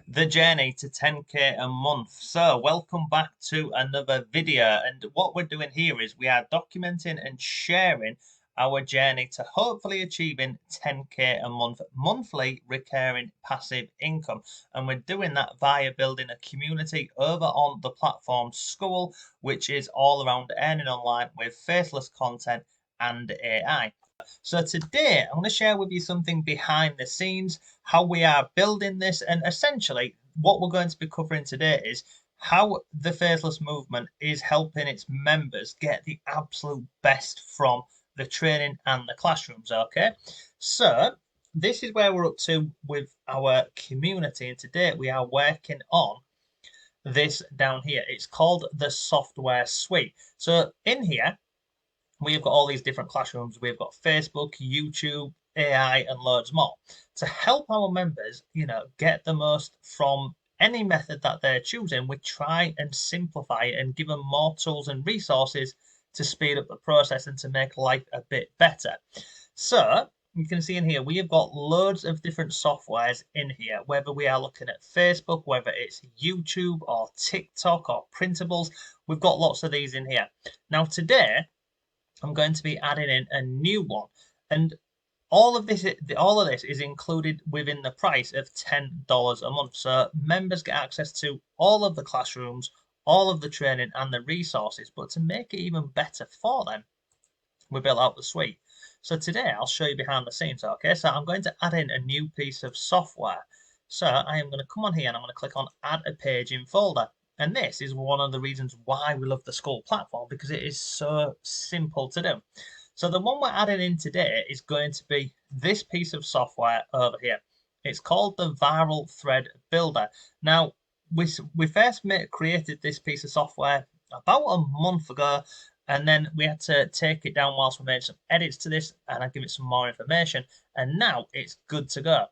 the journey to 10k a month. So, welcome back to another video. And what we're doing here is we are documenting and sharing our journey to hopefully achieving 10k a month monthly recurring passive income. And we're doing that via building a community over on the platform Skool, which is all around earning online with faceless content and AI. So today I'm going to share with you something behind the scenes, how we are building this, and essentially what we're going to be covering today is how the Faceless movement is helping its members get the absolute best from the training and the classrooms. Okay, so this is where we're up to with our community, and today we are working on this down here. It's called the software suite. So in here we've got all these different classrooms. We've got Facebook, YouTube, AI, and loads more to help our members, get the most from any method that they're choosing. We try and simplify it and give them more tools and resources to speed up the process and to make life a bit better. So you can see in here, we have got loads of different softwares in here, whether we are looking at Facebook, whether it's YouTube or TikTok or printables, we've got lots of these in here. Now today, I'm going to be adding in a new one, and all of this is included within the price of $10 a month. So members get access to all of the classrooms, all of the training and the resources. But to make it even better for them, we built out the suite. So today I'll show you behind the scenes. Okay, so I'm going to add in a new piece of software. So I am going to come on here and I'm going to click on add a page in folder. And this is one of the reasons why we love the Skool platform, because it is so simple to do. So the one we're adding in today is going to be this piece of software over here. It's called the Viral Thread Builder. Now, we first created this piece of software about a month ago, and then we had to take it down whilst we made some edits to this, and I give it some more information, and now it's good to go.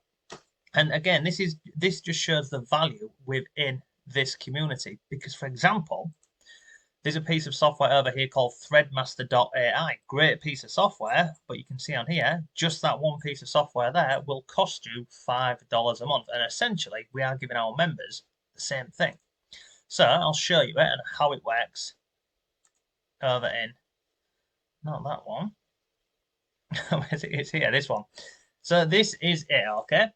And again, this just shows the value within this community, because for example, there's a piece of software over here called threadmaster.ai. Great piece of software, but you can see on here, just that one piece of software there will cost you $5 a month. And essentially, we are giving our members the same thing. So I'll show you it and how it works over in, not that one. It's here, this one. So this is it, okay?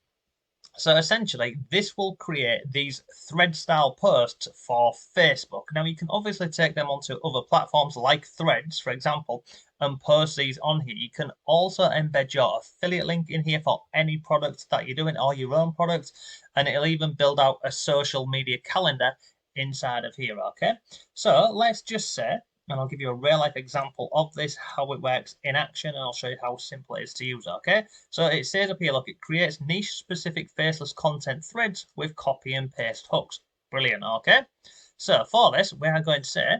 So essentially, this will create these thread style posts for Facebook. Now, you can obviously take them onto other platforms like Threads, for example, and post these on here. You can also embed your affiliate link in here for any product that you're doing or your own product, and it'll even build out a social media calendar inside of here, okay? So let's just say, and I'll give you a real life example of this, how it works in action, and I'll show you how simple it is to use, okay? So it says up here, look, it creates niche specific faceless content threads with copy and paste hooks. Brilliant, okay? So for this, we are going to say,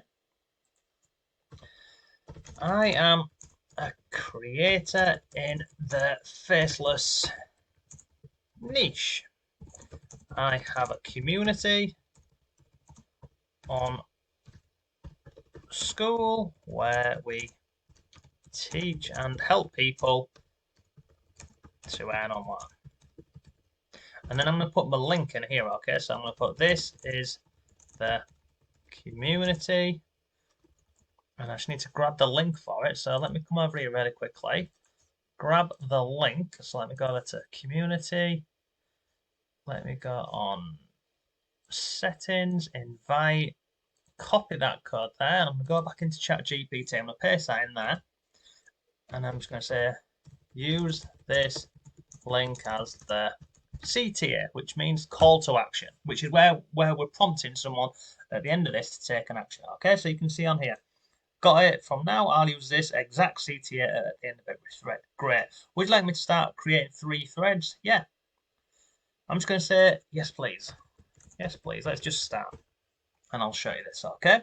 I am a creator in the faceless niche. I have a community on Skool where we teach and help people to earn online. And then I'm going to put my link in here, okay? So I'm going to put this is the community, and I just need to grab the link for it. So let me come over here really quickly, grab the link. So let me go over to community. Let me go on settings, invite, copy that code there, and I'm going to go back into ChatGPT. I'm going to paste that in there, and I'm just going to say use this link as the CTA, which means call to action, which is where we're prompting someone at the end of this to take an action. Okay, so you can see on here, got it. From now, I'll use this exact CTA at the end of every thread. Great. Would you like me to start creating 3 threads? Yeah. I'm just going to say yes, please. Yes, please. Let's just start, and I'll show you this. Okay.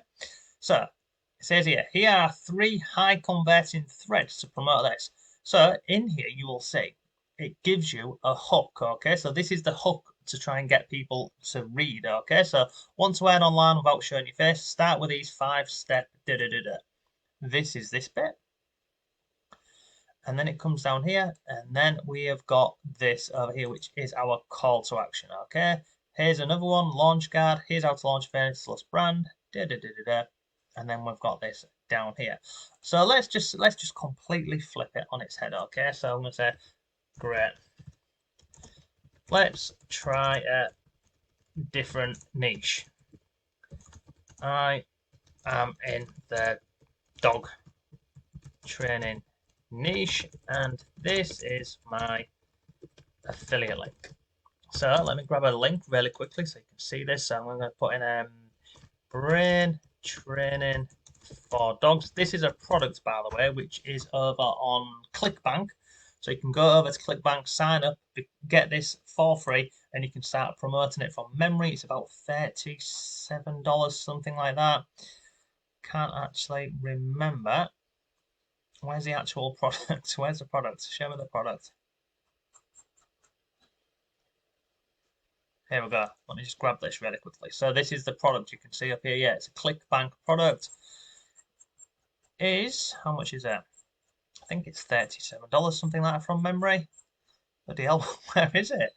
So it says here are 3 high converting threads to promote this. So in here, you will see it gives you a hook, okay? So this is the hook to try and get people to read, okay? So want to earn online without showing your face, start with these 5-step da-da-da-da. This is this bit. And then it comes down here, and then we have got this over here, which is our call to action, okay? Here's another one, launch guide. Here's how to launch Faceless brand. And then we've got this down here. So let's just completely flip it on its head, okay? So I'm gonna say, great. Let's try a different niche. I am in the dog training niche, and this is my affiliate link. So let me grab a link really quickly so you can see this. So I'm going to put in brain training for dogs. This is a product, by the way, which is over on ClickBank. So you can go over to ClickBank, sign up, get this for free, and you can start promoting it from memory. It's about $37, something like that. Can't actually remember. Where's the actual product? Where's the product? Show me the product. Here we go. Let me just grab this really quickly. So this is the product you can see up here. Yeah, it's a ClickBank product. How much is it? I think it's $37, something like that from memory. Bloody hell, where is it?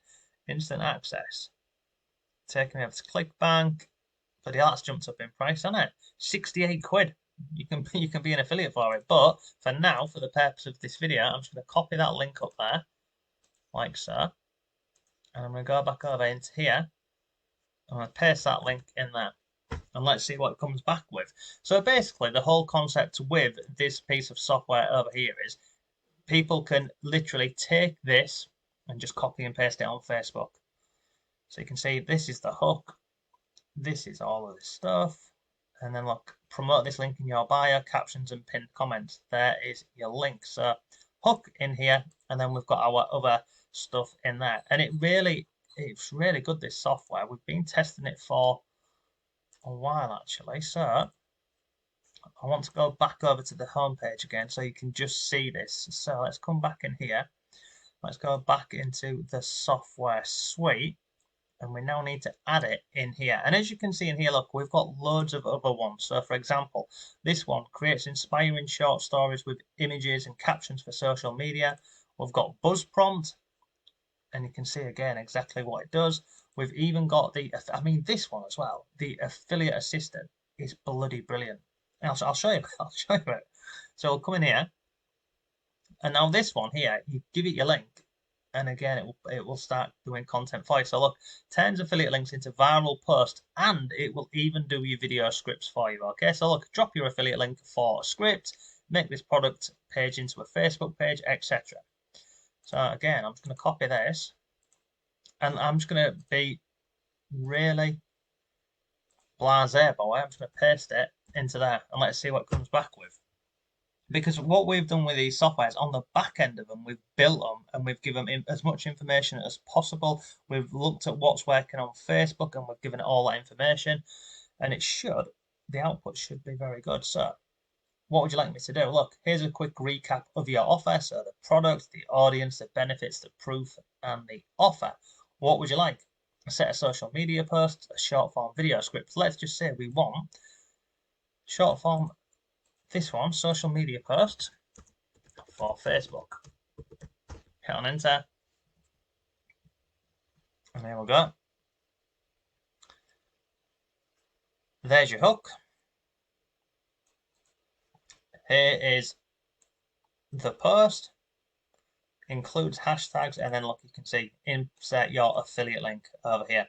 Instant access. Taking me over to ClickBank. Bloody hell, that's jumped up in price, hasn't it? 68 quid. You can be an affiliate for it. But for now, for the purpose of this video, I'm just going to copy that link up there, like so. And I'm going to go back over into here. I'm going to paste that link in there. And let's see what it comes back with. So basically, the whole concept with this piece of software over here is people can literally take this and just copy and paste it on Facebook. So you can see this is the hook. This is all of this stuff. And then look, promote this link in your bio, captions and pinned comments. There is your link. So hook in here, and then we've got our other stuff in there. And it's really good, this software. We've been testing it for a while actually. So I want to go back over to the home page again so you can just see this. So let's come back in here. Let's go back into the software suite, and we now need to add it in here. And as you can see in here, look, we've got loads of other ones. So for example, this one creates inspiring short stories with images and captions for social media. We've got Buzz Prompt, and you can see again exactly what it does. We've even got this one as well. The affiliate assistant is bloody brilliant. I'll show you. I'll show you it. So we'll come in here, and now this one here, you give it your link, and again it will start doing content for you. So look, turns affiliate links into viral posts, and it will even do your video scripts for you. Okay, so look, drop your affiliate link for a script, make this product page into a Facebook page, etc. So again, I'm just going to copy this, and I'm just going to be really blasé boy. I'm just going to paste it into there, and let's see what it comes back with. Because what we've done with these softwares on the back end of them, we've built them and we've given them as much information as possible. We've looked at what's working on Facebook and we've given it all that information, and the output should be very good. So what would you like me to do? Look, here's a quick recap of your offer. So the product, the audience, the benefits, the proof, and the offer. What would you like? A set of social media posts, a short form video script. Let's just say we want short form, this one, social media post for Facebook. Hit on enter. And there we go. There's your hook. Here is the post. Includes hashtags, and then look, you can see insert your affiliate link over here.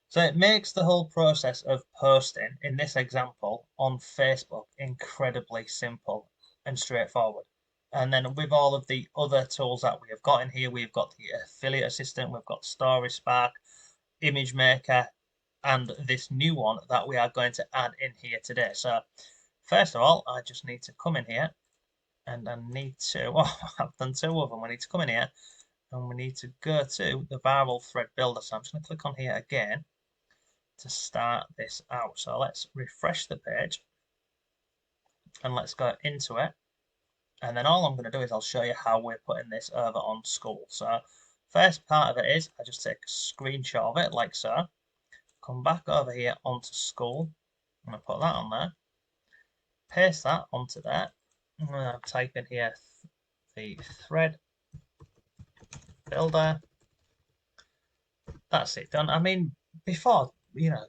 So it makes the whole process of posting, in this example, on Facebook incredibly simple and straightforward. And then with all of the other tools that we have got in here, we've got the affiliate assistant, we've got Story Spark, Image Maker, and this new one that we are going to add in here today. So first of all, I just need to come in here, and I need to, I've done two of them. We need to come in here and we need to go to the viral thread builder. So I'm just going to click on here again to start this out. So let's refresh the page and let's go into it. And then all I'm going to do is I'll show you how we're putting this over on Skool. So first part of it is I just take a screenshot of it like so. Come back over here onto Skool. I'm going to put that on there. Paste that onto there. I'm going to type in here the thread builder. That's it done. I mean, before,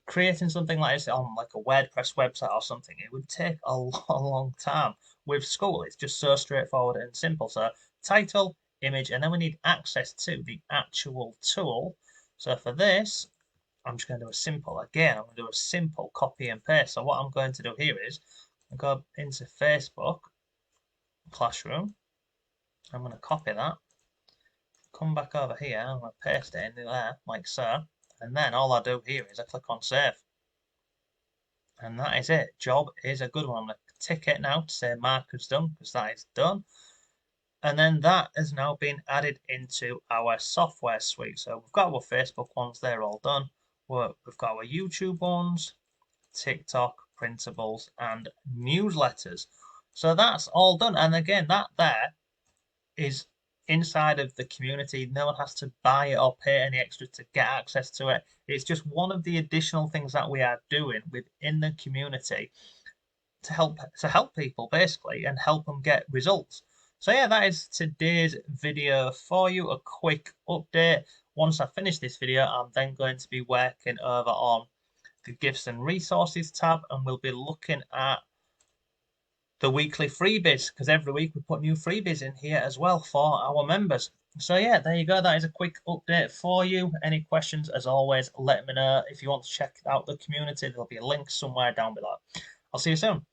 creating something like this on like a WordPress website or something, it would take a long time. With Skool, it's just so straightforward and simple. So title, image, and then we need access to the actual tool. So for this, I'm just going to do a simple, again, I'm going to do a simple copy and paste. So what I'm going to do here is I go into Facebook Classroom. I'm going to copy that, come back over here, I'm going to paste it in there, like so. And then all I do here is I click on save. And that is it. Job is a good one. I'm going to tick it now to say mark as done, because that is done. And then that has now been added into our software suite. So we've got our Facebook ones, they're all done. We've got our YouTube ones, TikTok, printables, and newsletters. So that's all done. And again, that there is inside of the community. No one has to buy it or pay any extra to get access to it. It's just one of the additional things that we are doing within the community to help people basically and help them get results. So yeah, that is today's video for you. A quick update. Once I finish this video, I'm then going to be working over on the gifts and resources tab, and we'll be looking at the weekly freebies, because every week we put new freebies in here as well for our members. So yeah, there you go. That is a quick update for you. Any questions, as always, let me know. If you want to check out the community, there'll be a link somewhere down below. I'll see you soon.